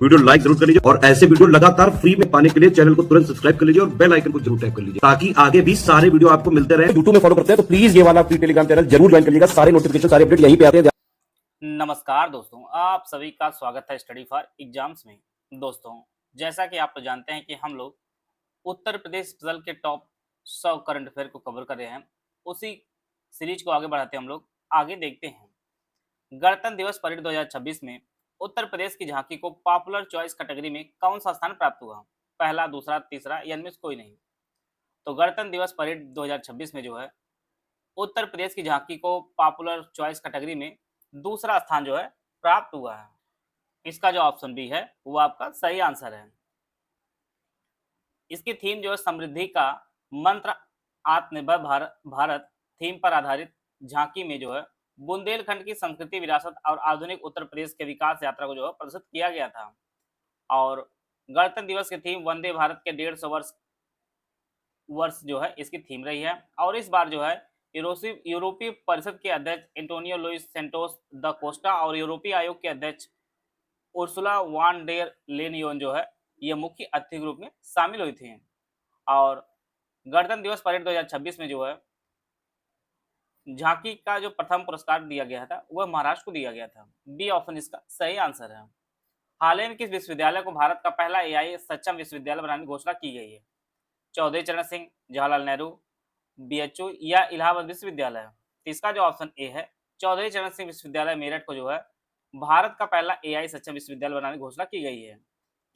Video like जरूर कर लीजिए और ऐसे वीडियो लगातार फ्री में पाने के लिए चैनल को तुरंत सब्सक्राइब कर लीजिए और बेल आइकन को जरूर टैप कर लीजिए ताकि आगे भी सारे वीडियो आपको मिलते रहे। यूट्यूब में फॉलो करते हैं तो प्लीज ये वाला फ्री टेलीग्राम चैनल जरूर ज्वाइन कर लीजिएगा। सारे नोटिफिकेशन सारे अपडेट यहीं पे आते हैं। नमस्कार दोस्तों, आप सभी का स्वागत है स्टडी फॉर एग्जाम्स में। दोस्तों, जैसा कि आप तो जानते हैं कि हम लोग उत्तर प्रदेश पजल के टॉप 100 करंट अफेयर को कवर कर रहे हैं। उसी सीरीज को आगे बढ़ाते हम लोग आगे देखते हैं। गणतंत्र दिवस परेड 2026 में उत्तर प्रदेश की झांकी को पॉपुलर चॉइस कैटेगरी में कौन सा स्थान प्राप्त हुआ? पहला, दूसरा, तीसरा या इनमें से कोई नहीं। तो गणतंत्र दिवस परेड 2026 में जो है उत्तर प्रदेश की झांकी को पॉपुलर चॉइस कैटेगरी में दूसरा स्थान जो है प्राप्त हुआ है। इसका जो ऑप्शन बी है वो आपका सही आंसर है। इसकी थीम जो है समृद्धि का मंत्र आत्मनिर्भर भारत थीम पर आधारित झांकी में जो है बुंदेलखंड की संस्कृति, विरासत और आधुनिक उत्तर प्रदेश के विकास यात्रा को जो है प्रदर्शित किया गया था। और गणतंत्र दिवस की थीम वंदे भारत के 150 वर्ष जो है इसकी थीम रही है। और इस बार जो है यूरोपीय परिषद के अध्यक्ष Antonio Luis Santos da Costa और यूरोपीय आयोग के अध्यक्ष उर्सुला वान डेर लेनियन जो है ये मुख्य अतिथि के रूप में शामिल हुई थी। और गणतंत्र दिवस परेड 2026 में जो है झांकी का जो प्रथम पुरस्कार दिया गया था वह महाराष्ट्र को दिया गया था। बी ऑप्शन इसका सही आंसर है। हाल ही में किस विश्वविद्यालय को भारत का पहला एआई सक्षम विश्वविद्यालय बनाने की घोषणा की गई है? चौधरी चरण सिंह, जवाहरलाल नेहरू, बीएचयू या इलाहाबाद विश्वविद्यालय। तो इसका जो ऑप्शन ए है चौधरी चरण सिंह विश्वविद्यालय मेरठ को जो है भारत का पहला एआई सक्षम विश्वविद्यालय बनाने की घोषणा की गई है।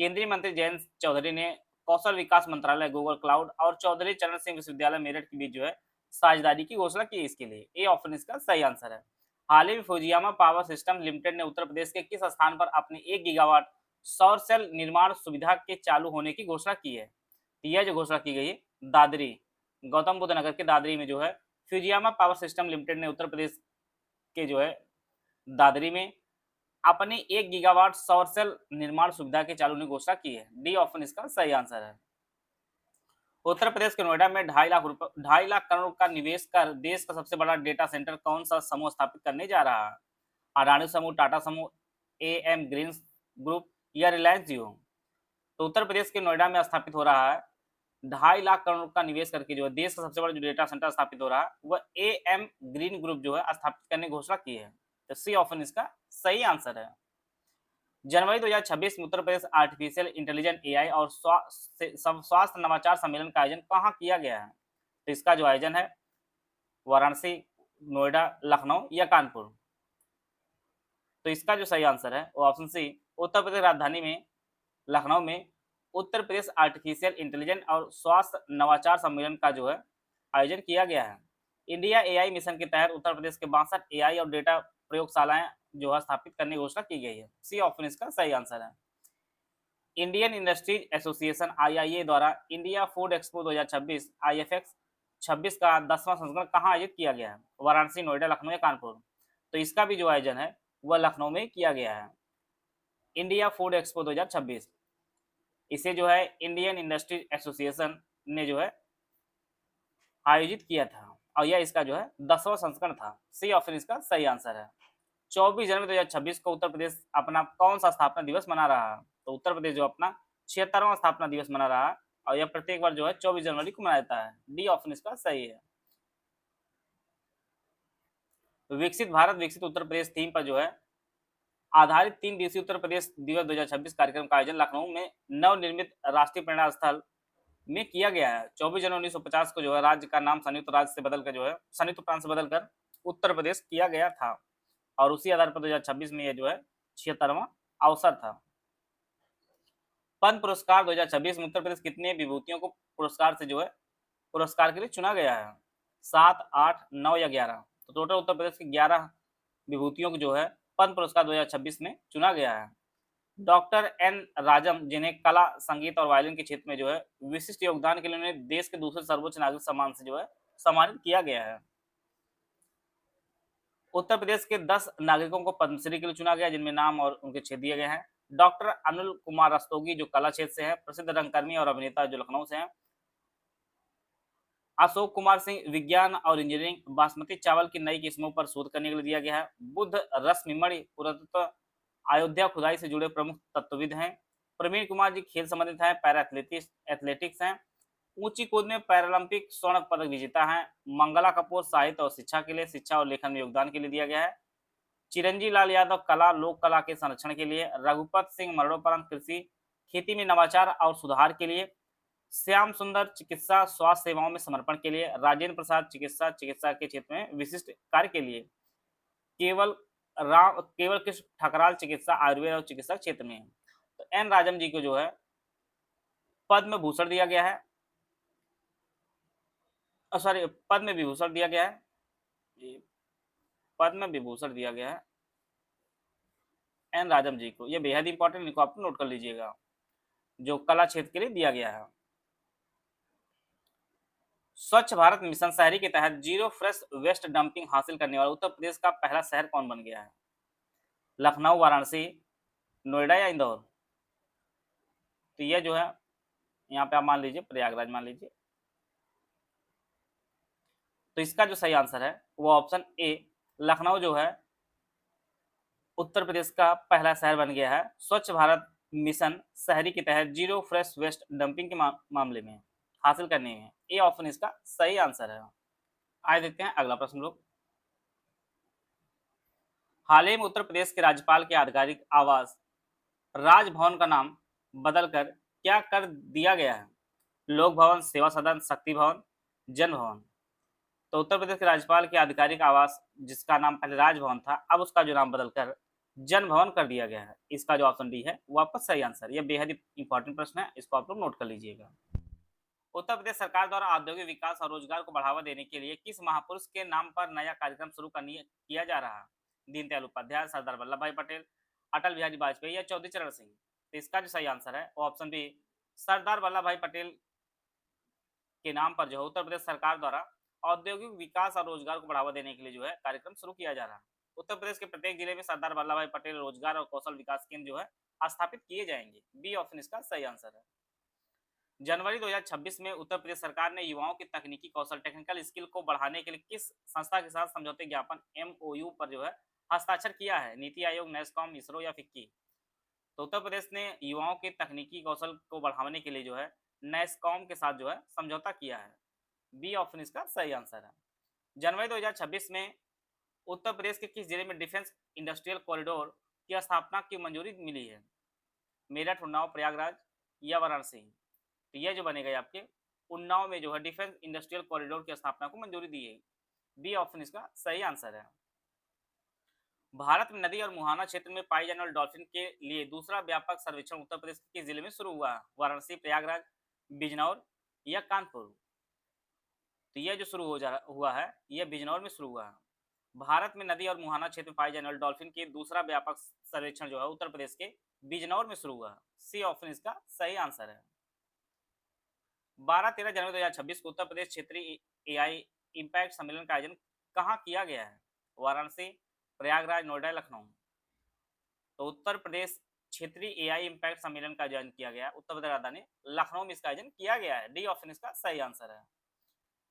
केंद्रीय मंत्री जयंत चौधरी ने कौशल विकास मंत्रालय, गूगल क्लाउड और चौधरी चरण सिंह विश्वविद्यालय मेरठ के बीच जो है साझेदारी की घोषणा की इसके लिए। ए ऑप्शन इसका सही आंसर है। हाल ही में फुजियामा पावर सिस्टम लिमिटेड ने उत्तर प्रदेश के किस स्थान पर अपनी 1 गीगावाट सौर सेल निर्माण सुविधा के चालू होने की घोषणा की है? यह जो घोषणा की गई है दादरी, गौतम बुद्ध नगर के दादरी में जो है फ्यूजियामा पावर सिस्टम लिमिटेड ने उत्तर प्रदेश के जो है दादरी में अपनी 1 गीगावाट सौर सेल निर्माण सुविधा के चालू होने की घोषणा की है। डी ऑप्शन इसका सही आंसर है। उत्तर प्रदेश के नोएडा में 2.5 लाख करोड़ का निवेश कर देश का सबसे बड़ा डेटा सेंटर कौन सा समूह स्थापित करने जा रहा है? अडानी समूह, टाटा समूह, एएम ग्रीन्स ग्रुप या रिलायंस जियो। तो उत्तर प्रदेश के नोएडा में स्थापित हो रहा है 2.5 लाख करोड़ का निवेश करके जो है देश का सबसे बड़ा जो डेटा सेंटर स्थापित हो रहा है वह एएम ग्रीन ग्रुप जो है स्थापित करने की घोषणा की है। तो सी ऑप्शन इसका सही आंसर है। जनवरी 2026 में Uttar Pradesh artificial intelligence AI और स्वास्थ्य नवाचार सम्मेलन का आयोजन कहाँ किया गया है? तो इसका जो आयोजन है वाराणसी, नोएडा, लखनऊ या कानपुर। तो इसका जो सही आंसर है वो ऑप्शन सी उत्तर प्रदेश राजधानी में लखनऊ में उत्तर प्रदेश आर्टिफिशियल इंटेलिजेंस और स्वास्थ्य नवाचार सम्मेलन का जो है आयोजन किया गया है। इंडिया एआई मिशन के तहत उत्तर प्रदेश के 62 एआई और डेटा प्रयोगशालाएं जो है स्थापित करने की घोषणा की गई है। सी ऑप्शन इसका सही आंसर है। इंडियन इंडस्ट्रीज एसोसिएशन आईआईए द्वारा इंडिया फूड एक्सपो 2026 आईएफएक्स 26 का 10वां संस्करण कहाँ आयोजित किया गया है? वाराणसी, नोएडा, लखनऊ या कानपुर। तो इसका भी जो आयोजन है वह लखनऊ में किया गया है। इंडिया फूड एक्सपो 2026 इसे जो है इंडियन इंडस्ट्रीज एसोसिएशन ने जो है आयोजित किया था और यह इसका जो है 10वां संस्करण था। सी ऑप्शन इसका सही आंसर है। 24 जनवरी 2026 को उत्तर प्रदेश अपना कौन सा स्थापना दिवस मना रहा है? तो उत्तर प्रदेश जो अपना 76वां स्थापना दिवस मना रहा है और यह प्रत्येक बार जो है 24 जनवरी को मनाया जाता है। डी ऑप्शन इसका सही है। विकसित भारत विकसित उत्तर प्रदेश थीम पर जो है आधारित 3 दिवसीय उत्तर प्रदेश दिवस 2026 कार्यक्रम का आयोजन लखनऊ में नवनिर्मित राष्ट्रीय प्रेरणा स्थल में किया गया है। 24 जनवरी 1950 को जो है राज्य का नाम संयुक्त राज्य से बदलकर जो है संयुक्त प्रांत से बदलकर उत्तर प्रदेश किया गया था और उसी आधार पर 2026 में यह जो है 76वां अवसर था। पद्म पुरस्कार 2026 में उत्तर प्रदेश कितने विभूतियों को पुरस्कार से जो है पुरस्कार के लिए चुना गया है? 7, 8, 9 या 11। तो टोटल उत्तर प्रदेश की 11 विभूतियों को जो है पद्म पुरस्कार 2026 में चुना गया है। डॉक्टर एन राजम, जिन्हें कला, संगीत और वायलिन के क्षेत्र में जो है विशिष्ट योगदान के लिए उन्हें देश के दूसरे सर्वोच्च नागरिक सम्मान से जो है सम्मानित किया गया है। उत्तर प्रदेश के 10 नागरिकों को पद्मश्री के लिए चुना गया जिनमें नाम और उनके क्षेत्र दिए गए हैं। डॉक्टर अनिल कुमार रस्तोगी जो कला क्षेत्र से हैं, प्रसिद्ध रंगकर्मी और अभिनेता जो लखनऊ से हैं। अशोक कुमार सिंह विज्ञान और इंजीनियरिंग, बासमती चावल की नई किस्मों पर शोध करने के लिए दिया गया है। बुद्ध रश्मिमणि पुरातत्व अयोध्या खुदाई से जुड़े प्रमुख तत्वविद हैं। प्रवीण कुमार जी खेल संबंधित हैं, पैरा एथलेटिक्स हैं। ऊंची कूद में पैरालंपिक स्वर्ण पदक विजेता हैं। मंगला कपूर साहित्य और शिक्षा के लिए, शिक्षा और लेखन में योगदान के लिए दिया गया है। चिरंजी लाल यादव कला लोक कला के संरक्षण के लिए। रघुपत सिंह मरणोपरांत कृषि खेती में नवाचार और सुधार के लिए। श्याम सुंदर चिकित्सा स्वास्थ्य सेवाओं में समर्पण के लिए। राजेंद्र प्रसाद चिकित्सा के क्षेत्र में विशिष्ट कार्य के लिए। केवल कृष्ण ठकराल चिकित्सा आयुर्वेद और चिकित्सा क्षेत्र में है। तो एन राजम जी को जो है पद्म भूषण दिया गया है, सॉरी पद्म विभूषण दिया गया है, पद्म विभूषण दिया गया है एन राजम जी को। ये बेहद इंपॉर्टेंट, इनको आप नोट कर लीजिएगा, जो कला क्षेत्र के लिए दिया गया है। स्वच्छ भारत मिशन शहरी के तहत जीरो फ्रेश वेस्ट डंपिंग हासिल करने वाला उत्तर प्रदेश का पहला शहर कौन बन गया है? लखनऊ, वाराणसी, नोएडा या इंदौर? तो ये जो है यहाँ पे आप मान लीजिए प्रयागराज मान लीजिए। तो इसका जो सही आंसर है वो ऑप्शन ए लखनऊ जो है उत्तर प्रदेश का पहला शहर बन गया है स्वच्छ भारत मिशन शहरी के तहत जीरो फ्रेश वेस्ट डंपिंग के मामले में हासिल करने में। ए ऑप्शन इसका सही आंसर है। आइए देखते हैं अगला प्रश्न लोग। हाल ही में उत्तर प्रदेश के राज्यपाल के आधिकारिक आवास राजभवन का नाम बदलकर क्या कर दिया गया है? लोक भवन, सेवा सदन, शक्ति भवन, जन भवन? तो उत्तर प्रदेश के राज्यपाल के आधिकारिक आवास जिसका नाम पहले राजभवन था, अब उसका जो नाम बदलकर जन भवन कर दिया गया है। इसका जो ऑप्शन डी है वो आपका सही आंसर। यह बेहद इंपॉर्टेंट प्रश्न है, इसको आप लोग नोट कर लीजिएगा। उत्तर प्रदेश सरकार द्वारा औद्योगिक विकास और रोजगार को बढ़ावा देने के लिए किस महापुरुष के नाम पर नया कार्यक्रम शुरू किया जा रहा है? दीनदयाल उपाध्याय, सरदार वल्लभ भाई पटेल, अटल बिहारी वाजपेयी या चौधरी चरण सिंह? तो इसका जो सही आंसर है वो ऑप्शन बी सरदार वल्लभ भाई पटेल के नाम पर जो है उत्तर प्रदेश सरकार द्वारा औद्योगिक विकास और रोजगार को बढ़ावा देने के लिए जो है कार्यक्रम शुरू किया जा रहा है। उत्तर प्रदेश के प्रत्येक जिले में सरदार वल्लभ भाई पटेल रोजगार और कौशल विकास केंद्र जो है स्थापित किए जाएंगे। बी ऑप्शन इसका सही आंसर है। जनवरी 2026 में उत्तर प्रदेश सरकार ने युवाओं की तकनीकी कौशल टेक्निकल स्किल को बढ़ाने के लिए किस संस्था के साथ समझौते ज्ञापन MOU पर जो है हस्ताक्षर किया है? नीति आयोग, नेस्कॉम, इसरो या फिक्की? तो उत्तर प्रदेश ने युवाओं के तकनीकी कौशल को बढ़ाने के लिए जो है नेस्कॉम के साथ जो है समझौता किया है। बी ऑप्शन इसका सही आंसर है। जनवरी 2026 में उत्तर प्रदेश के किस जिले में डिफेंस इंडस्ट्रियल कॉरिडोर की स्थापना की मंजूरी मिली है? मेरठ, उन्नाव, प्रयागराज या वाराणसी? तो यह जो बनेगा आपके उन्नाव में जो है डिफेंस इंडस्ट्रियल कॉरिडोर की स्थापना को मंजूरी दी है। बी ऑप्शन इसका सही आंसर है। भारत में नदी और मुहाना क्षेत्र में पाई जाने वाले डॉल्फिन के लिए दूसरा व्यापक सर्वेक्षण उत्तर प्रदेश के किस जिले में शुरू हुआ है? वाराणसी, प्रयागराज, बिजनौर या कानपुर? तो यह जो हुआ है यह बिजनौर में शुरू हुआ है। भारत में नदी और मुहाना क्षेत्र में पाई जाने वाले डॉल्फिन के दूसरा व्यापक सर्वेक्षण जो है उत्तर प्रदेश के बिजनौर में शुरू हुआ है। सी ऑप्शन इसका सही आंसर है। 12-13 जनवरी 2026 को उत्तर प्रदेश क्षेत्रीय AI इम्पैक्ट सम्मेलन का आयोजन कहाँ किया गया है? वाराणसी, प्रयागराज, नोएडा, लखनऊ? तो उत्तर प्रदेश क्षेत्रीय AI इम्पैक्ट सम्मेलन का आयोजन किया गया उत्तर प्रदेश राजधानी लखनऊ में इसका आयोजन किया गया है। डी ऑप्शन इसका सही आंसर है।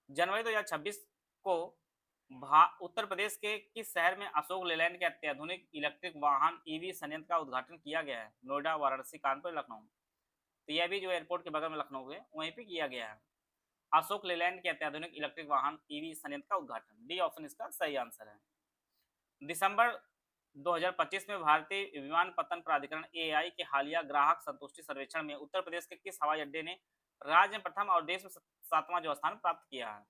जनवरी 2026 को उत्तर प्रदेश के किस शहर में अशोक लेलैंड के अत्याधुनिक इलेक्ट्रिक वाहन EV संयंत्र का उद्घाटन किया गया है? नोएडा, वाराणसी, कानपुर, लखनऊ? तो यह भी जो एयरपोर्ट के बगल में लखनऊ है वहीं पे किया गया है। अशोक लेलैंड के अत्याधुनिक इलेक्ट्रिक वाहन EV संयंत्र का उद्घाटन। डी ऑप्शन इसका सही आंसर है। दिसंबर 2025 में भारतीय विमानपत्तन प्राधिकरण AI के हालिया ग्राहक संतुष्टि सर्वेक्षण में उत्तर प्रदेश के किस हवाई अड्डे ने राज्य में प्रथम और देश में 7वां जो स्थान प्राप्त किया है?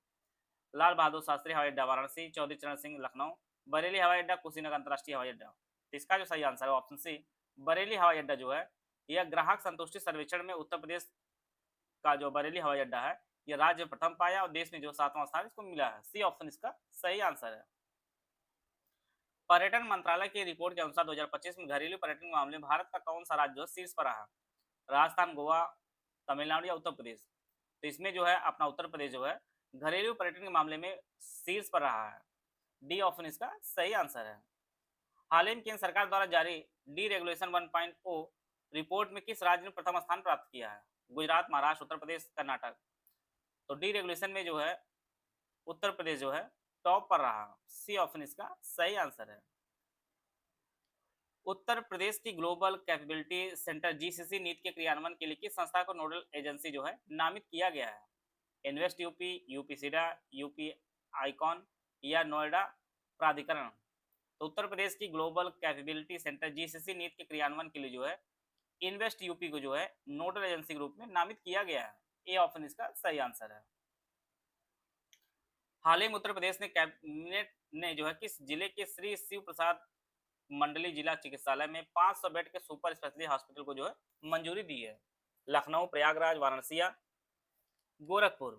लाल बहादुर शास्त्री हवाई अड्डा वाराणसी, चौधरी चरण सिंह लखनऊ, बरेली हवाई अड्डा, कुशीनगर अंतर्राष्ट्रीय हवाई अड्डा? तो इसका जो सही आंसर है ऑप्शन सी बरेली हवाई अड्डा जो है यह ग्राहक संतुष्टि सर्वेक्षण में उत्तर प्रदेश का जो बरेली हवाई अड्डा है यह राज्य में प्रथम पाया और देश में जो 7वां स्थान इसको मिला है। सी ऑप्शन इसका सही आंसर है। पर्यटन मंत्रालय की रिपोर्ट के अनुसार 2025 में घरेलू पर्यटन के मामले में भारत का कौन सा राज्य शीर्ष पर रहा? राजस्थान, गोवा, तमिलनाडु या उत्तर प्रदेश? तो इसमें जो है अपना उत्तर प्रदेश जो है घरेलू पर्यटन के मामले में शीर्ष पर रहा है। डी ऑप्शन इसका सही आंसर है। हाल ही में केंद्र सरकार द्वारा जारी डी रेगुलेशन 1.0 रिपोर्ट में किस राज्य ने प्रथम स्थान प्राप्त किया है? गुजरात, महाराष्ट्र, उत्तर प्रदेश, कर्नाटक? तो डी रेगुलेशन में जो है उत्तर प्रदेश जो है टॉप पर रहा। सी ऑप्शन इसका सही आंसर है। उत्तर प्रदेश की ग्लोबल कैपेबिलिटी सेंटर जीसीसी नीति के क्रियान्वयन के लिए किस संस्था को नोडल एजेंसी जो है नामित किया गया है? Invest UP, UP SIDA, UP icon या नोएडा प्राधिकरण? तो उत्तर प्रदेश की ग्लोबल कैपेबिलिटी सेंटर जीसीसी नीति के क्रियान्वयन के लिए जो है इन्वेस्ट यूपी को जो है नोडल एजेंसी के रूप में नामित किया गया है। ए ऑप्शन इसका सही आंसर है। हाल ही में उत्तर प्रदेश ने कैबिनेट ने जो है किस जिले के श्री शिव प्रसाद मंडली जिला चिकित्सालय में 500 बेड के सुपर स्पेशलिटी हॉस्पिटल को जो है मंजूरी दी है? लखनऊ, प्रयागराज, वाराणसी या गोरखपुर?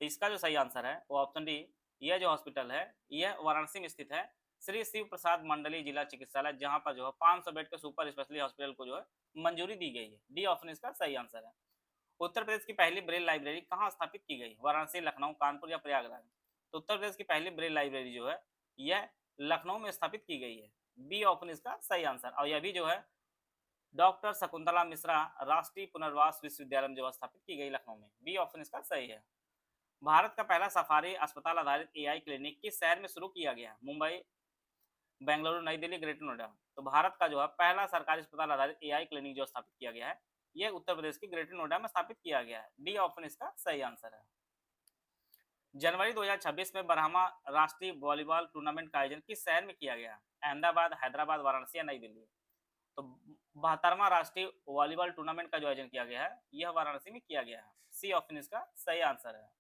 तो इसका जो सही आंसर है वो ऑप्शन डी, यह जो हॉस्पिटल है यह वाराणसी में स्थित है, श्री शिव प्रसाद मंडली जिला चिकित्सालय, जहां पर जो है 500 बेड के सुपर स्पेशलिटी हॉस्पिटल को जो है मंजूरी दी गई है। डी ऑप्शन इसका सही आंसर है। उत्तर प्रदेश की पहली ब्रेल लाइब्रेरी कहाँ स्थापित की गई? वाराणसी, लखनऊ, कानपुर या प्रयागराज? तो उत्तर प्रदेश की पहली ब्रेल लाइब्रेरी जो है यह लखनऊ में स्थापित की गई है। बी ऑप्शन इसका सही आंसर। और यह भी जो है डॉक्टर शकुंतला मिश्रा राष्ट्रीय पुनर्वास विश्वविद्यालय में जो स्थापित की गई लखनऊ में। बी ऑप्शन इसका सही है। भारत का पहला सफारी अस्पताल आधारित एआई क्लिनिक किस शहर में शुरू किया गया? मुंबई, बेंगलुरु, नई दिल्ली, ग्रेटर नोएडा? तो भारत का जो है पहला सरकारी अस्पताल आधारित एआई क्लिनिक जो स्थापित किया गया है यह उत्तर प्रदेश की ग्रेटर नोएडा में स्थापित किया गया है। डी ऑप्शन इसका सही आंसर है। जनवरी 2026 में बरहमा राष्ट्रीय वॉलीबॉल टूर्नामेंट का आयोजन किस शहर में किया गया? अहमदाबाद, हैदराबाद, वाराणसी या नई दिल्ली? तो 72वां राष्ट्रीय वॉलीबॉल टूर्नामेंट का जो आयोजन किया गया है यह वाराणसी में किया गया है। सी ऑप्शन इसका सही आंसर है।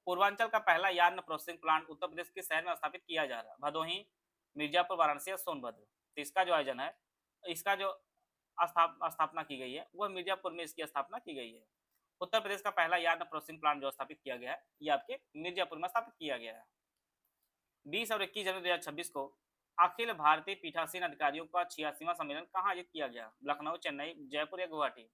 पूर्वांचल का पहला यार्न प्रोसेसिंग प्लांट उत्तर प्रदेश के शहर में स्थापित किया जा रहा है? भदोही, मिर्जापुर, वाराणसी या सोनभद्र? तो इसका जो आयोजन है, इसका जो स्थापना की गई है वह मिर्जापुर में इसकी स्थापना की गई है। उत्तर प्रदेश का पहला यार्न प्रोसेसिंग प्लांट जो स्थापित किया गया है यह आपके मिर्जापुर में स्थापित किया गया है। 20 और 21 जनवरी 2026 को अखिल भारतीय पीठासीन अधिकारियों का 86वां सम्मेलन कहाँ आयोजित किया गया? लखनऊ, चेन्नई, जयपुर या गुवाहाटी?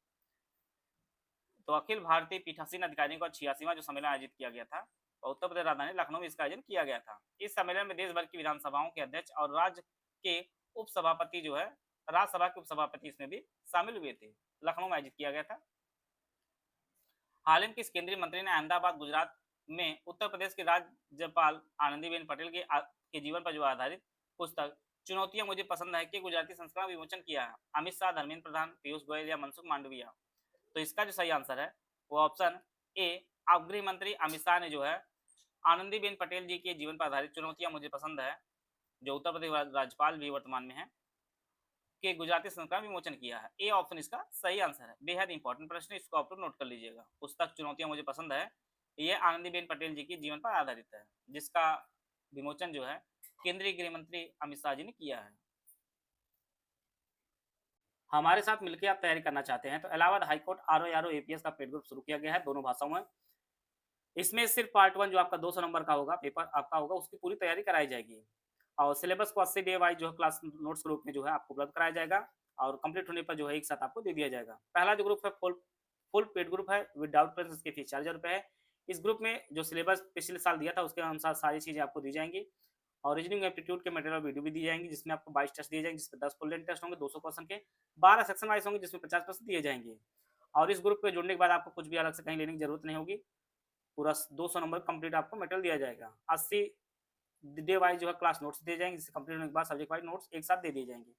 तो अखिल भारतीय पीठासीन अधिकारियों का 86वां जो सम्मेलन आयोजित किया गया था और उत्तर प्रदेश राजधानी लखनऊ में इसका आयोजन किया गया था। इस सम्मेलन में देश भर की विधानसभाओं के अध्यक्ष और राज्य के उपसभापति जो है राज्यसभा के उपसभापति इसमें भी शामिल हुए थे। लखनऊ में आयोजित किया गया था। हाल ही में किस केंद्रीय मंत्री ने अहमदाबाद, गुजरात में उत्तर प्रदेश के राज्यपाल आनंदीबेन पटेल के जीवन पर जो आधारित पुस्तक चुनौतियां मुझे पसंद है कि गुजराती संस्करण विमोचन किया है? अमित शाह, धर्मेंद्र प्रधान, पीयूष गोयल या मनसुख मांडविया? तो इसका जो सही आंसर है वो ऑप्शन ए, गृह मंत्री अमित शाह ने जो है आनंदीबेन पटेल जी के जीवन पर आधारित चुनौतियां मुझे पसंद है, जो उत्तर प्रदेश राज्यपाल भी वर्तमान में है, के गुजराती संस्करण विमोचन किया है। ए ऑप्शन इसका सही आंसर है। बेहद इंपॉर्टेंट प्रश्न, इसको आप लोग नोट कर लीजिएगा। पुस्तक चुनौतियां मुझे पसंद है ये आनंदीबेन पटेल जी के जीवन पर आधारित है, जिसका विमोचन जो है केंद्रीय गृह मंत्री अमित शाह जी ने किया है। हमारे साथ मिलकर आप तैयारी करना चाहते हैं तो इलाहाबाद हाईकोर्ट आरओ एपीएस का पेड ग्रुप शुरू किया गया है दोनों भाषाओं में। इसमें सिर्फ पार्ट 1 जो आपका 200 नंबर का होगा, पेपर आपका होगा, उसकी पूरी तैयारी कराई जाएगी और सिलेबस को 80 डे वाइज जो है क्लास नोट्स के रूप में जो है आपको उपलब्ध कराया जाएगा और कंप्लीट होने पर जो है एक साथ आपको दे दिया जाएगा। पहला जो ग्रुप है फुल पेड ग्रुप है विदाउट प्रिंस, इसकी फीस 4000 रुपये है। इस ग्रुप में जो सिलेबस पिछले साल दिया था उसके अनुसार सारी चीजें आपको दी जाएंगी और रीजनिंग एप्टीट्यूड के मटेरियल वीडियो भी दी जाएंगी, जिसमें आपको 22 टेस्ट दिए जाएंगे, जिसमें 10 फुल लेंथ टेस्ट होंगे 200 क्वेश्चन के, 12 सेक्शन वाइज होंगे जिसमें 50% दिए जाएंगे। और इस ग्रुप पे जुड़ने के बाद आपको कुछ भी अलग से कहीं लेने की जरूरत नहीं होगी, पूरा 200 नंबर कंप्लीट आपको मटेरियल दिया जाएगा। 80 डे वाइज जो है क्लास नोट्स दिए जाएंगे, जिससे कंप्लीट होने के बाद सब्जेक्ट वाइज नोट्स एक साथ दे दिए जाएंगे।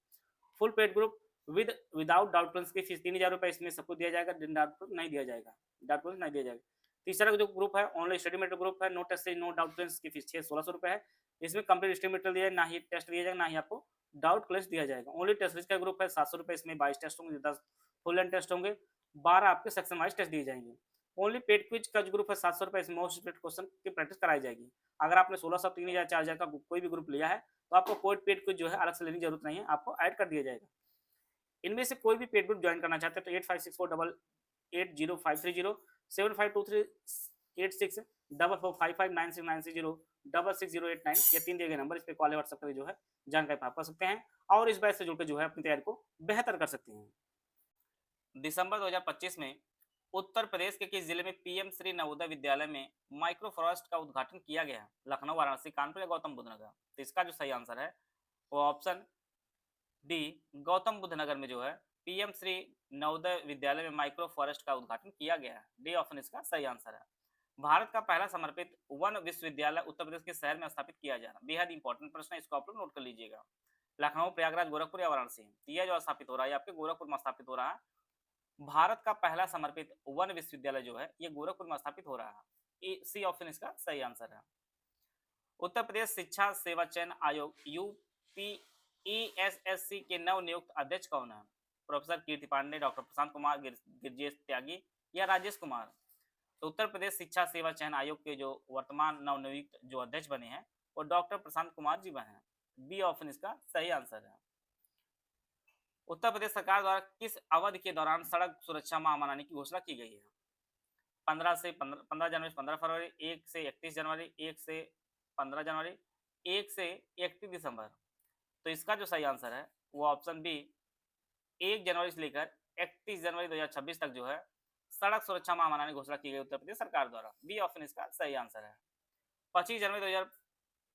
Full paid group without doubt Prince की फीस 3000 रुपये इसमें सबको दिया जाएगा, डाउट प्रिंस नहीं दिया जाएगा, डाउट प्रिंस नहीं दिया जाएगा। तीसरा जो ग्रुप है ओनली स्टडी मटेरियल ग्रुप है, no test no doubt Prince की फीस 1600 रुपये है। इसमें कंप्लीट स्टडी मटेरियल दिया, ना ही टेस्ट दिया जाएगा ना ही आपको डाउट क्लियर दिया जाएगा। ओनली टेस्ट का ग्रुप है 700 रुपये, इसमें 22 टेस्ट होंगे, 10 फुल लेंथ टेस्ट होंगे, 12 आपके सेक्शन वाइज टेस्ट दिए जाएंगे। ओनली पेड क्विज का जो ग्रुप है 700 रुपये, इसमें मोस्ट रिपीटेड क्वेश्चन की प्रैक्टिस कराई जाएगी। अगर आपने 1600, 3000, 4000 का कोई भी ग्रुप लिया है तो आपको कोई पेड क्विज जो है अलग से लेने की जरूरत नहीं है, आपको ऐड कर दिया जाएगा। इनमें से कोई भी पेड ग्रुप ज्वाइन करना चाहते हैं तो 8564880530 75238644559696606608 ये 3 दिए गए नंबर, इस पे कॉल व्हाट्सएप पर जो है जानकारी प्राप्त कर सकते हैं और इस बैच से जुड़कर जो है अपनी तैयारी को बेहतर कर सकते हैं। दिसंबर 2025 में उत्तर प्रदेश के किस जिले में पीएम श्री नवोदय विद्यालय में माइक्रो फॉरेस्ट का उद्घाटन किया गया है? लखनऊ, वाराणसी, कानपुर या गौतम बुद्ध नगर? तो इसका जो सही आंसर है वो ऑप्शन डी, गौतम बुद्ध नगर में जो है पीएम श्री नवोदय विद्यालय में माइक्रो फॉरेस्ट का उद्घाटन किया गया है। डी ऑप्शन इसका सही आंसर है। भारत का पहला समर्पित वन विश्वविद्यालय उत्तर प्रदेश के शहर में स्थापित किया जा रहा है। बेहद इंपॉर्टेंट प्रश्न है, इसको आप लोग नोट कर लीजिएगा। लखनऊ, प्रयागराज, गोरखपुर या वाराणसी? यह जो स्थापित हो रहा है, आपके गोरखपुर में स्थापित हो रहा है। भारत का पहला समर्पित वन विश्वविद्यालय जो है ये गोरखपुर में स्थापित हो रहा है। सी ऑप्शन इसका सही आंसर है। उत्तर प्रदेश शिक्षा सेवा चयन आयोग यूपीईएसएससी के नवनियुक्त अध्यक्ष कौन है? प्रोफेसर कीर्ति पांडे, डॉक्टर प्रशांत कुमार, गिरजेश त्यागी या राजेश कुमार? तो उत्तर प्रदेश शिक्षा सेवा चयन आयोग के जो वर्तमान नवनियुक्त जो अध्यक्ष बने हैं वो डॉक्टर प्रशांत कुमार जी बने हैं। बी ऑप्शन इसका सही आंसर है। उत्तर प्रदेश सरकार द्वारा किस अवधि के दौरान सड़क सुरक्षा माह मनाने की घोषणा की गई है? 15 जनवरी 15 फरवरी, 1 से 31 जनवरी, 1 से 15 जनवरी, 1 से 31 दिसंबर? तो इसका जो सही आंसर है वो ऑप्शन बी 1 जनवरी से लेकर 31 जनवरी 2026 तक जो है सड़क सुरक्षा माह मनाने की घोषणा की गई उत्तर प्रदेश सरकार द्वारा। बी ऑप्शन इसका सही आंसर है।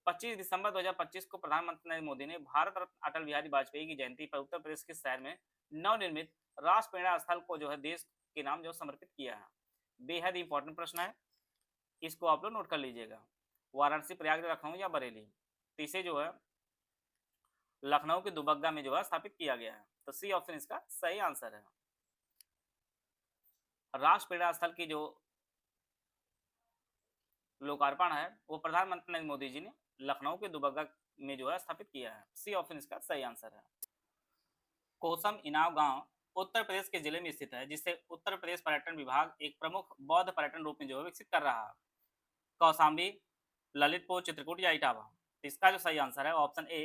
25 दिसंबर 2025 को प्रधानमंत्री नरेंद्र मोदी ने भारत रत्न अटल बिहारी वाजपेयी की जयंती पर उत्तर प्रदेश के शहर में नवनिर्मित राष्ट्रप्रेरणा स्थल को जो है देश के नाम जो समर्पित किया है। बेहद इंपॉर्टेंट प्रश्न है, इसको आप लोग नोट कर लीजिएगा। वाराणसी, प्रयागराज, लखनऊ या बरेली? तो इसे जो है लखनऊ के दुबग्गा में जो है स्थापित किया गया है। तो सी ऑप्शन इसका सही आंसर है। राष्ट्रप्रेरणा स्थल की जो लोकार्पण है वो प्रधानमंत्री नरेंद्र मोदी जी ने लखनऊ के दुबग्गा में जो है स्थापित किया है। सी ऑप्शन इसका सही आंसर है। कोसम इनाम गांव उत्तर प्रदेश के जिले में स्थित है जिसे उत्तर प्रदेश पर्यटन विभाग एक प्रमुख बौद्ध पर्यटन रूप में जो है विकसित कर रहा है। कौसाम्बी, ललितपुर, चित्रकूट या इटावा? तो इसका जो सही आंसर है ऑप्शन ए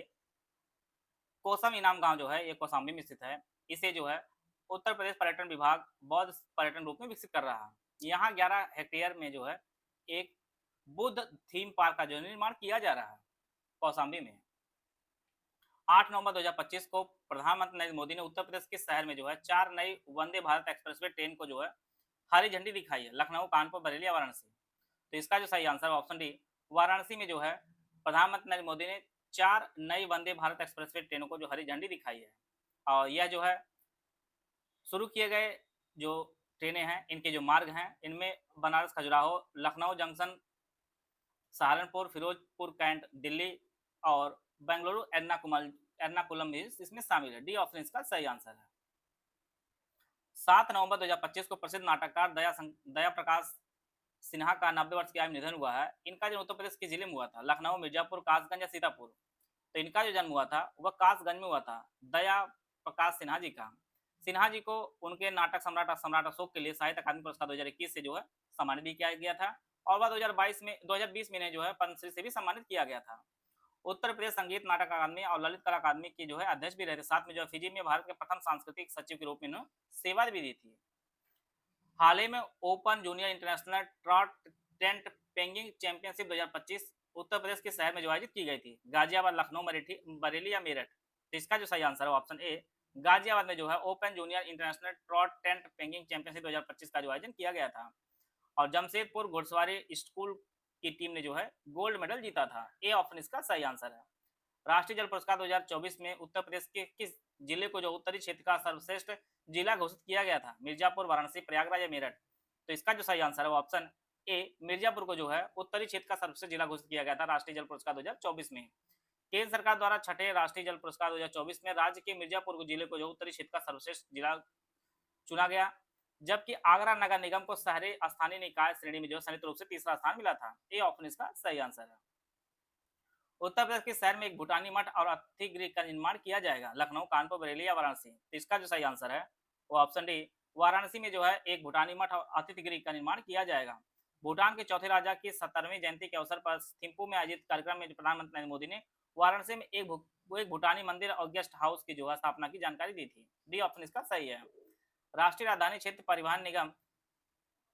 कोसम इनाम गांव जो है ये कौसाम्बी में स्थित है। इसे जो है उत्तर प्रदेश पर्यटन विभाग बौद्ध पर्यटन रूप में विकसित कर रहा है। यहाँ 11 हेक्टेयर में जो है एक बुद्ध थीम पार्क का जो निर्माण किया जा रहा है कौसाम्बी में। 8 नवंबर 2025 को प्रधानमंत्री नरेंद्र मोदी ने उत्तर प्रदेश के शहर में जो है 4 नई वंदे भारत एक्सप्रेसवे ट्रेन को जो है हरी झंडी दिखाई है। लखनऊ, कानपुर, बरेली या वाराणसी? तो इसका जो सही आंसर है ऑप्शन डी वाराणसी में जो है प्रधानमंत्री नरेंद्र मोदी ने 4 नई वंदे भारत एक्सप्रेसवे ट्रेनों को जो हरी झंडी दिखाई है। और यह जो है शुरू किए गए जो ट्रेनें हैं इनके जो मार्ग हैं इनमें बनारस, खजुराहो, लखनऊ जंक्शन, सहारनपुर, फिरोजपुर कैंट दिल्ली और बेंगलुरु एर्नाकुलम भी इसमें शामिल है। डी ऑप्शन इसका सही आंसर है। 7 नवंबर 2025 को प्रसिद्ध नाटककार दया प्रकाश सिन्हा का 90 वर्ष की आयु में निधन हुआ है। इनका जन्म उत्तर प्रदेश के जिले में हुआ था, लखनऊ, मिर्जापुर, कासगंज या सीतापुर? तो इनका जो जन्म हुआ था वह कासगंज में हुआ था, दया प्रकाश सिन्हा जी का। सिन्हा जी को उनके नाटक सम्राट अशोक के लिए साहित्य अकादमी पुरस्कार 2021 से जो है सम्मानित भी किया गया था और वह 2020 में जो है पद्मश्री से भी सम्मानित किया गया था। उत्तर प्रदेश संगीत नाटक अकादमी और ललित कला अकादमी के जो है अध्यक्ष भी रहे थे। साथ में जो है फिजी में भारत के प्रथम सांस्कृतिक सचिव के रूप में इन्होंने सेवा भी दी थी। हाल ही में ओपन जूनियर इंटरनेशनल ट्रॉट टेंट पेंगिंग चैंपियनशिप 2025 उत्तर प्रदेश के शहर में जो आयोजित की गई थी। गाजियाबाद, लखनऊ, बरेली या मेरठ? तो इसका जो सही आंसर है ऑप्शन ए गाजियाबाद में जो है ओपन जूनियर इंटरनेशनल ट्रॉट टेंट पेंगिंग चैंपियनशिप 2025 का जो आयोजन किया गया था और जमशेदपुर घुड़सवारी स्कूल की टीम ने जो है गोल्ड मेडल जीता था। ए ऑप्शन इसका सही आंसर है। राष्ट्रीय जल पुरस्कार 2024 में उत्तर प्रदेश के किस जिले को जो उत्तरी क्षेत्र का सर्वश्रेष्ठ जिला घोषित किया गया था? मिर्जापुर, वाराणसी, प्रयागराज या मेरठ? तो इसका जो सही आंसर है वो ऑप्शन ए मिर्जापुर को जो है उत्तरी क्षेत्र का सर्वश्रेष्ठ जिला घोषित किया गया था राष्ट्रीय जल पुरस्कार 2024 में। केंद्र सरकार द्वारा छठे राष्ट्रीय जल पुरस्कार 2024 में राज्य के मिर्जापुर जिले को जो उत्तरी क्षेत्र का सर्वश्रेष्ठ जिला चुना गया, जबकि आगरा नगर निगम को शहरी स्थानीय निकाय श्रेणी में जो संयुक्त रूप से तीसरा स्थान मिला था। ए ऑप्शन इसका सही आंसर है। उत्तर प्रदेश के शहर में एक भूटानी मठ और अतिथि गृह का निर्माण किया जाएगा। लखनऊ, कानपुर, बरेली या वाराणसी? तो इसका जो सही आंसर है वो ऑप्शन डी वाराणसी में जो है एक भूटानी मठ और अतिथि गृह का निर्माण किया जाएगा। भूटान के चौथे राजा की 70वीं जयंती के अवसर पर थिम्पू में आयोजित कार्यक्रम में प्रधानमंत्री नरेंद्र मोदी ने वाराणसी में एक भूटानी मंदिर और गेस्ट हाउस की जो है स्थापना की जानकारी दी थी। डी ऑप्शन इसका सही है। राष्ट्रीय राजधानी क्षेत्र परिवहन निगम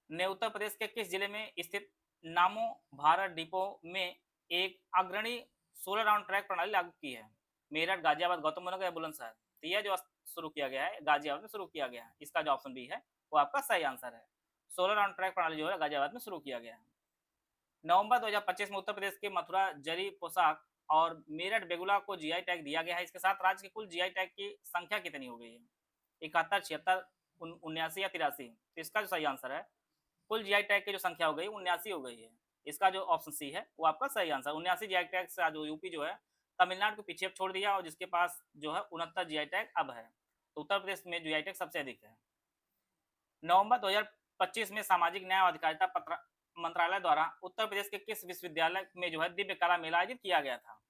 ने उत्तर प्रदेश के किस जिले में स्थित नामो भारत डिपो में एक अग्रणी 16 राउंड ट्रैक प्रणाली लागू की है? मेरठ, गाजियाबाद, गौतम बुद्ध नगर या बुलंदशहर? तो यह जो शुरू किया गया है गाजियाबाद में शुरू किया गया है। इसका जो ऑप्शन बी है वो आपका सही आंसर है। 16 राउंड ट्रैक प्रणाली जो है गाजियाबाद में शुरू किया गया है। नवंबर 2025 में उत्तर प्रदेश के मथुरा जरी पोशाक और मेरठ बेगुला को जीआई टैग दिया गया है। इसके साथ राज्य की कुल जीआई टैग की संख्या कितनी हो गई है? 71, 76, 79 या 83? तो इसका जो सही आंसर है कुल जीआई टैग की जो संख्या हो गई 79 हो गई है। इसका जो ऑप्शन सी है वो आपका सही आंसर। 79 जीआई टैग से जो यूपी जो है तमिलनाडु को पीछे छोड़ दिया और जिसके पास जो है 69 जीआई टैग अब है। तो उत्तर प्रदेश में जीआई टैग सबसे अधिक है। नवंबर 2025 में सामाजिक न्याय और अधिकारिता मंत्रालय द्वारा उत्तर प्रदेश के किस विश्वविद्यालय में जो है दिव्य कला मेला आयोजित किया गया था?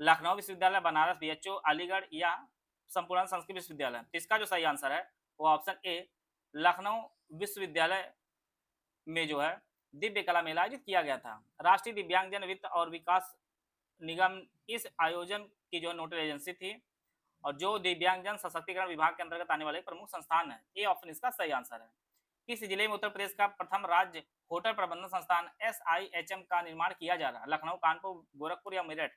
लखनऊ विश्वविद्यालय, बनारस, बीएचयू, अलीगढ़ या संपूर्ण संस्कृत विश्वविद्यालय? तो इसका जो सही आंसर है वो ऑप्शन ए लखनऊ विश्वविद्यालय में जो है दिव्य कला मेला आयोजित किया गया था। राष्ट्रीय दिव्यांगजन वित्त और विकास निगम इस आयोजन की जो नोडल एजेंसी थी और जो दिव्यांगजन सशक्तिकरण विभाग के अंतर्गत आने वाले प्रमुख संस्थान है। ये ऑप्शन इसका सही आंसर है। किस जिले में उत्तर प्रदेश का प्रथम राज्य होटल प्रबंधन संस्थान SIHM का निर्माण किया जा रहा है? लखनऊ, कानपुर, गोरखपुर या मेरठ?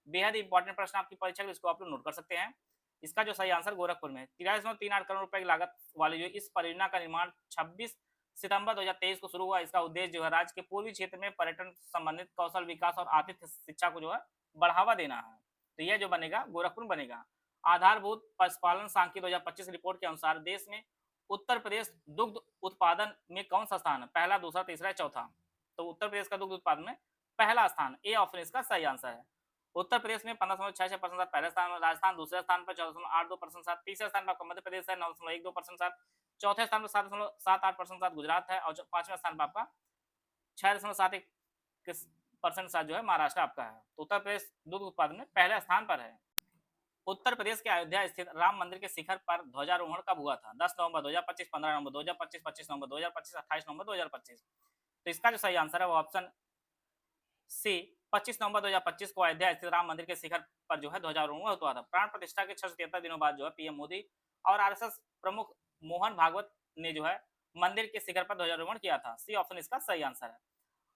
बेहद इंपॉर्टेंट प्रश्न आपकी परीक्षा के, इसको आप लोग नोट कर सकते हैं। इसका जो सही आंसर गोरखपुर में 43.38 करोड़ रुपए की लागत वाली जो इस परियोजना का निर्माण 26 सितंबर 2023 को शुरू हुआ। इसका उद्देश्य जो है राज्य के पूर्वी क्षेत्र में पर्यटन संबंधित कौशल विकास और आतिथ्य शिक्षा को जो है बढ़ावा देना है। तो यह जो बनेगा गोरखपुर बनेगा। आधारभूत पशुपालन सांख्यिकी 2025 रिपोर्ट के अनुसार देश में उत्तर प्रदेश दुग्ध उत्पादन में कौन सा स्थान है? पहला, दूसरा, तीसरा, चौथा? तो उत्तर प्रदेश का दुग्ध उत्पादन में पहला स्थान, ए ऑप्शन इसका सही आंसर है। उत्तर प्रदेश में 15.66% पहले स्थान पर, राजस्थान दूसरे स्थान पर 14.82%, तीसरे स्थान पर मध्य प्रदेश है 9.12%, चौथे स्थान पर 7.78% गुजरात है और पांचवें स्थान पर आपका 6.71% जो है महाराष्ट्र आपका है। तो उत्तर प्रदेश दुग्ध उत्पादन में पहले स्थान पर है। उत्तर प्रदेश के अयोध्या स्थित राम मंदिर के शिखर पर ध्वजारोहण कब हुआ था? 10 नवंबर 2025, 15 नवंबर 2025, 25 नवंबर 2025, 28 नवंबर 2025? तो इसका जो सही आंसर है वो ऑप्शन सी 25 नवंबर 2025 को अयोध्या स्थित राम मंदिर के शिखर पर जो है ध्वजारोहण हुआ था। प्राण प्रतिष्ठा के 673 दिनों बाद जो है पीएम मोदी और आरएसएस प्रमुख मोहन भागवत ने जो है मंदिर के शिखर पर ध्वजारोहण किया था। सी ऑप्शन इसका सही आंसर है।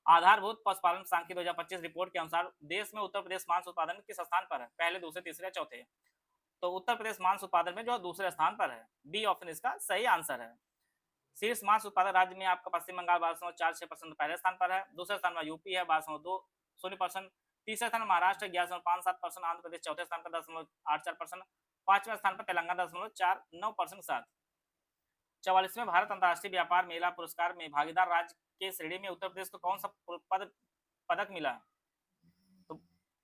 आधारभूत पशुपालन सांख्यिकी 2025 रिपोर्ट के अनुसार देश में उत्तर प्रदेश मांस उत्पादन किस स्थान पर है? पहले, दूसरे, तीसरे, चौथे? तो उत्तर प्रदेश मांस उत्पादन में जो दूसरे स्थान पर है। बी ऑप्शन इसका सही आंसर है। शीर्ष मांस उत्पादक राज्य में आपका पश्चिम बंगाल 12.46% पहले स्थान पर है। दूसरे स्थान पर यूपी है 12.20%। तीसरे स्थान महाराष्ट्र 11.57%। आंध्र प्रदेश चौथे स्थान पर 10.84%। पांचवें स्थान पर तेलंगाना 10.49%। 44वें भारत अंतर्राष्ट्रीय व्यापार मेला पुरस्कार में भागीदार राज्य के श्रेणी में उत्तर प्रदेश को कौन सा पदक मिला? तो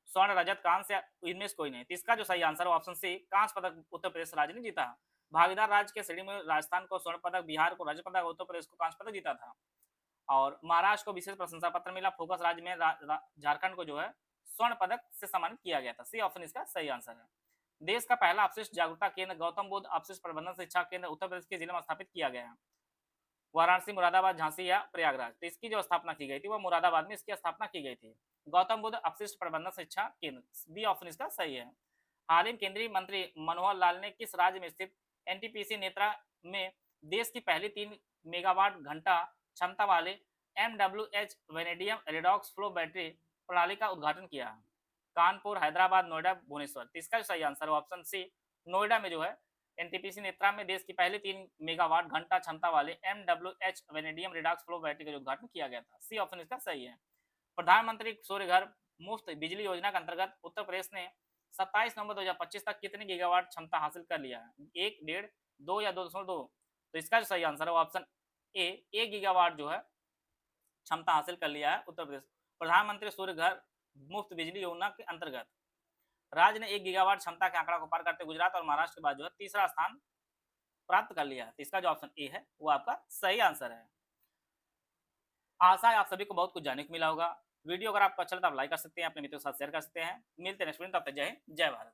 स्वर्ण, रजत, कांस्य, इनमें से कोई नहीं। तो इसका जो सही आंसर है ऑप्शन सी कांस्य पदक उत्तर प्रदेश राज्य ने जीता। भागीदार राज्य के श्रेणी में राजस्थान को स्वर्ण पदक, बिहार को रजत पदक, उत्तर प्रदेश को कांस्य पदक जीता था और महाराष्ट्र को विशेष प्रशंसा पत्र मिला। फोकस राज्य में झारखंड को जो है स्वर्ण पदक से सम्मानित किया गया था। सी ऑप्शन इसका सही आंसर है। देश का पहला अपशिष्ट जागरूकता केंद्र गौतम बुद्ध अपशिष्ट प्रबंधन शिक्षा केंद्र उत्तर प्रदेश के जिले में स्थापित किया गया है। वाराणसी, मुरादाबाद, झांसी या प्रयागराज? तो इसकी जो स्थापना की गई थी वह मुरादाबाद में इसकी स्थापना की गई थी। गौतम बुद्ध अपशिष्ट प्रबंधन शिक्षा केंद्र, बी ऑप्शन इसका सही है। हाल ही में केंद्रीय मंत्री मनोहर लाल ने किस राज्य में स्थित एनटीपीसी नेत्रा में देश की पहली 3 मेगावाट घंटा क्षमता वाले MWH vanadium redox flow battery प्रणाली का उद्घाटन किया? कानपुर, हैदराबाद, नोएडा, भुवनेश्वर? तो इसका सही आंसर ऑप्शन सी नोएडा में जो है एनटीपीसी नेत्रा में देश की पहली 3 मेगावाट घंटा क्षमता वाले MWH vanadium redox flow battery का उद्घाटन किया गया था। सी ऑप्शन इसका सही है। प्रधानमंत्री सूर्य घर मुफ्त बिजली योजना के अंतर्गत उत्तर प्रदेश ने 27 नवंबर 2025 तक कितने गीगावाट क्षमता हासिल कर लिया है? 1, 1.5, 2 या 2.2? तो इसका जो सही आंसर है ऑप्शन ए 1 गीगावाट जो है क्षमता हासिल कर लिया है उत्तर प्रदेश। प्रधानमंत्री सूर्य घर मुफ्त बिजली योजना के अंतर्गत राज्य ने 1 गीगावाट क्षमता के आंकड़ा को पार करते गुजरात और महाराष्ट्र के बाद जो है तीसरा स्थान प्राप्त कर लिया है। तो इसका जो ऑप्शन ए है वो आपका सही आंसर है। आशा है आप सभी को बहुत कुछ जानने को मिला होगा। वीडियो अगर आपको अच्छा लगा तो आप लाइक कर सकते हैं, अपने मित्रों के साथ शेयर कर सकते हैं। मिलते हैं नेक्स्ट वीडियो, तब तक जय हिंद, जय भारत।